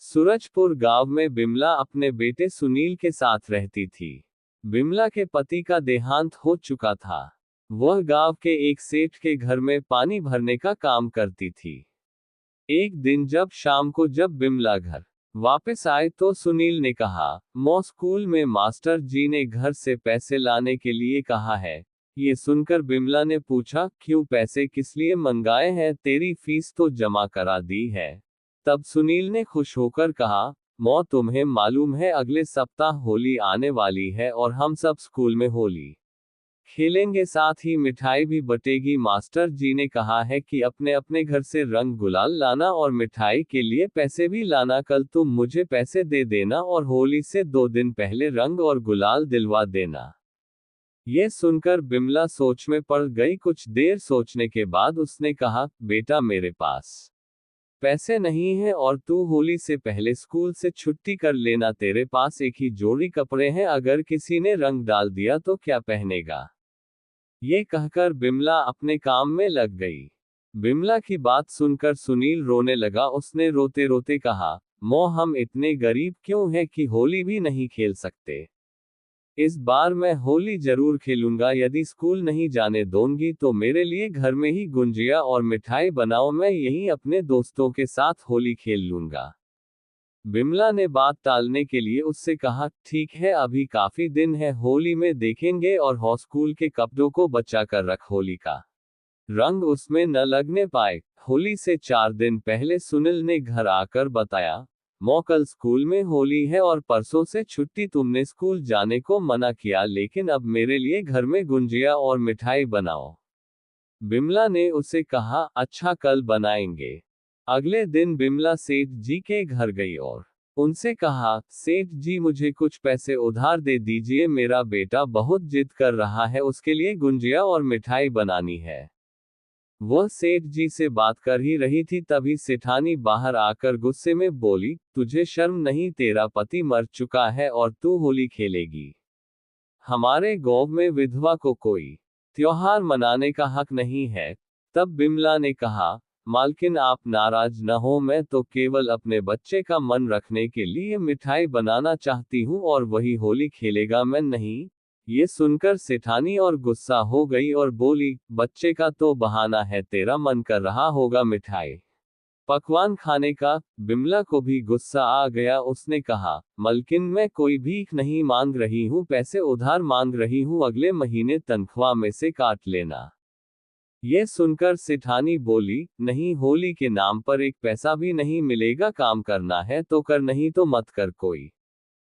सूरजपुर गांव में बिमला अपने बेटे सुनील के साथ रहती थी। बिमला के पति का देहांत हो चुका था। वह गांव के एक सेठ के घर में पानी भरने का काम करती थी। एक दिन जब शाम को जब बिमला घर वापस आए तो सुनील ने कहा, मौ स्कूल में मास्टर जी ने घर से पैसे लाने के लिए कहा है। ये सुनकर बिमला ने पूछा, क्यों, पैसे किस लिए मंगाए हैं? तेरी फीस तो जमा करा दी है। तब सुनील ने खुश होकर कहा, मौ, तुम्हें मालूम है अगले सप्ताह होली आने वाली है और हम सब स्कूल में होली खेलेंगे, साथ ही मिठाई भी बटेगी। मास्टर जी ने कहा है कि अपने अपने घर से रंग गुलाल लाना और मिठाई के लिए पैसे भी लाना। कल तुम मुझे पैसे दे देना और होली से 2 दिन पहले रंग और गुलाल दिलवा देना। ये सुनकर बिमला सोच में पड़ गई। कुछ देर सोचने के बाद उसने कहा, बेटा, मेरे पास पैसे नहीं है और तू होली से पहले स्कूल से छुट्टी कर लेना। तेरे पास एक ही जोड़ी कपड़े हैं, अगर किसी ने रंग डाल दिया तो क्या पहनेगा? ये कहकर बिमला अपने काम में लग गई। बिमला की बात सुनकर सुनील रोने लगा। उसने रोते रोते कहा, मौ, हम इतने गरीब क्यों हैं कि होली भी नहीं खेल सकते? इस बार मैं होली जरूर खेलूंगा। यदि स्कूल नहीं जाने दोगी तो मेरे लिए घर में ही गुंजिया और मिठाई बनाओ, मैं यहीं अपने दोस्तों के साथ होली खेल लूंगा। बिमला ने बात टालने के लिए उससे कहा, ठीक है, अभी काफी दिन है, होली में देखेंगे और स्कूल के कपड़ों को बचा कर रख, होली का रंग उसमें न लगने पाए। होली से 4 दिन पहले सुनील ने घर आकर बताया, मौ, कल स्कूल में होली है और परसों से छुट्टी। तुमने स्कूल जाने को मना किया, लेकिन अब मेरे लिए घर में गुंजिया और मिठाई बनाओ। बिमला ने उसे कहा, अच्छा, कल बनाएंगे। अगले दिन बिमला सेठ जी के घर गई और उनसे कहा, सेठ जी, मुझे कुछ पैसे उधार दे दीजिए, मेरा बेटा बहुत जिद कर रहा है, उसके लिए गुंजिया और मिठाई बनानी है। वह सेठ जी से बात कर ही रही थी, तभी सेठानी बाहर आकर गुस्से में बोली, तुझे शर्म नहीं? तेरा पति मर चुका है और तू होली खेलेगी? हमारे गांव में विधवा को कोई त्योहार मनाने का हक नहीं है। तब बिमला ने कहा, मालकिन, आप नाराज न हो, मैं तो केवल अपने बच्चे का मन रखने के लिए मिठाई बनाना चाहती हूँ और वही होली खेलेगा, मैं नहीं। ये सुनकर सेठानी और गुस्सा हो गई और बोली, बच्चे का तो बहाना है, तेरा मन कर रहा होगा मिठाई पकवान खाने का। बिमला को भी गुस्सा आ गया। उसने कहा, मलकिन, मैं कोई भीख नहीं मांग रही हूँ, पैसे उधार मांग रही हूँ, अगले महीने तनख्वाह में से काट लेना। ये सुनकर सेठानी बोली, नहीं, होली के नाम पर एक पैसा भी नहीं मिलेगा, काम करना है तो कर, नहीं तो मत कर। कोई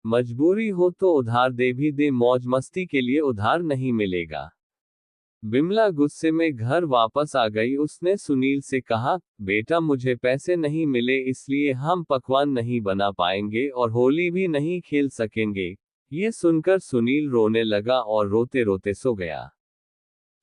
मजबूरी हो तो उधार दे भी दे, मौज मस्ती के लिए उधार नहीं मिलेगा। बिमला गुस्से में घर वापस आ गई। उसने सुनील से कहा, बेटा, मुझे पैसे नहीं मिले इसलिए हम पकवान नहीं बना पाएंगे और होली भी नहीं खेल सकेंगे। ये सुनकर सुनील रोने लगा और रोते रोते सो गया।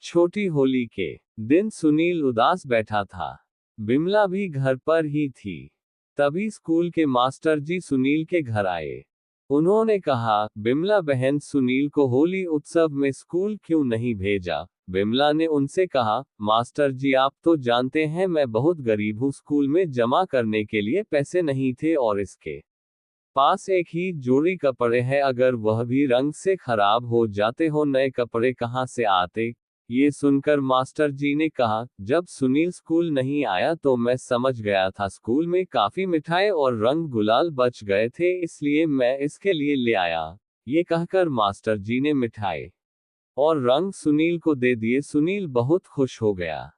छोटी होली के दिन सुनील उदास बैठा था। बिमला भी घर पर ही थी। तभी स्कूल के मास्टर जी सुनील के घर आए। उन्होंने कहा, बिमला बहन, सुनील को होली उत्सव में स्कूल क्यों नहीं भेजा? बिमला ने उनसे कहा, मास्टर जी, आप तो जानते हैं मैं बहुत गरीब हूँ, स्कूल में जमा करने के लिए पैसे नहीं थे और इसके पास एक ही जोड़ी कपड़े हैं, अगर वह भी रंग से खराब हो जाते हो, नए कपड़े कहाँ से आते? ये सुनकर मास्टर जी ने कहा, जब सुनील स्कूल नहीं आया तो मैं समझ गया था स्कूल में काफी मिठाई और रंग गुलाल बच गए थे, इसलिए मैं इसके लिए ले आया। ये कहकर मास्टर जी ने मिठाई और रंग सुनील को दे दिए। सुनील बहुत खुश हो गया।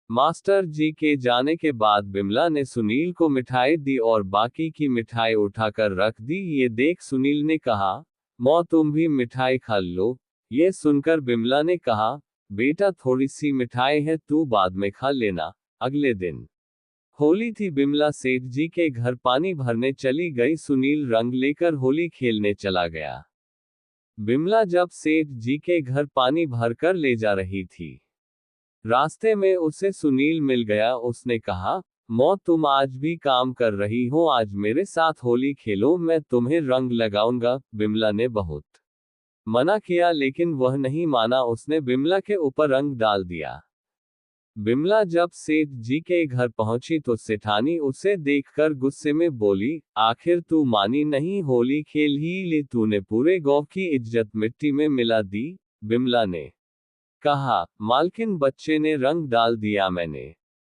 मास्टर जी के जाने के बाद बिमला ने सुनील को मिठाई दी और बाकी की मिठाई उठाकर रख दी। ये देख सुनील ने कहा, मौ, तुम भी मिठाई खा लो। ये सुनकर बिमला ने कहा, बेटा, थोड़ी सी मिठाई है, तू बाद में खा लेना। अगले दिन होली थी। बिमला सेठ जी के घर पानी भरने चली गई। सुनील रंग लेकर होली खेलने चला गया। बिमला जब सेठ जी के घर पानी भरकर ले जा रही थी, रास्ते में उसे सुनील मिल गया। उसने कहा, मौ, तुम आज भी काम कर रही हो, आज मेरे साथ होली खेलो, मैं तुम्हें रंग लगाऊंगा। बिमला ने बहुत मना किया लेकिन वह नहीं माना। उसने बिमला के ऊपर रंग डाल दिया। बिमला जब सेठ जी के घर पहुंची तो सेठानी उसे देखकर गुस्से में बोली, आखिर तू मानी नहीं, होली खेल ही ली तूने, पूरे गांव की इज्जत मिट्टी में मिला दी। बिमला ने कहा, मालकिन बच्चे ने रंग डाल दिया, मैंने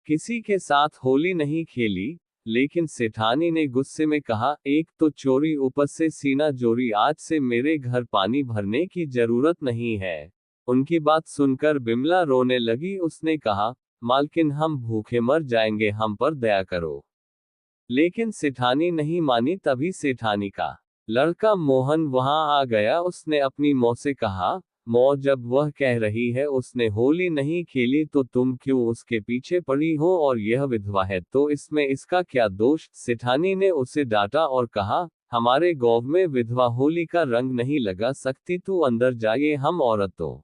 किसी के साथ होली नहीं खेली। लेकिन सेठानी ने गुस्से में कहा, एक तो चोरी ऊपर से सीना जोरी, आज से मेरे घर पानी भरने की जरूरत नहीं है। उनकी बात सुनकर बिमला रोने लगी। उसने कहा, मालकिन हम भूखे मर जाएंगे, हम पर दया करो। लेकिन सेठानी नहीं मानी। तभी सेठानी का लड़का मोहन वहां आ गया। उसने अपनी मौं से कहा, मौं, जब वह कह रही है उसने होली नहीं खेली तो तुम क्यों उसके पीछे पड़ी हो, और यह विधवा है तो इसमें इसका क्या दोष। सेठानी ने उसे डांटा और कहा, हमारे गांव में विधवा होली का रंग नहीं लगा सकती, तू अंदर जा, ये हम औरतों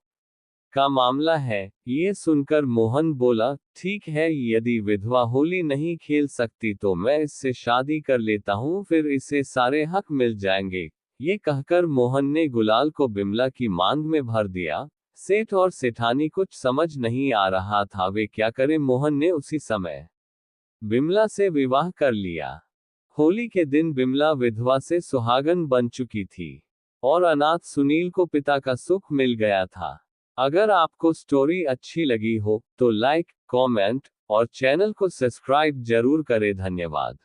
का मामला है। ये सुनकर मोहन बोला, ठीक है, यदि विधवा होली नहीं खेल सकती तो मैं इससे शादी कर लेता हूँ, फिर इसे सारे हक मिल जाएंगे। ये कहकर मोहन ने गुलाल को बिमला की मांग में भर दिया। सेठ और सेठानी कुछ समझ नहीं आ रहा था वे क्या करें। मोहन ने उसी समय बिमला से विवाह कर लिया। होली के दिन बिमला विधवा से सुहागन बन चुकी थी और अनाथ सुनील को पिता का सुख मिल गया था। अगर आपको स्टोरी अच्छी लगी हो तो लाइक, कमेंट और चैनल को सब्सक्राइब जरूर करें। धन्यवाद।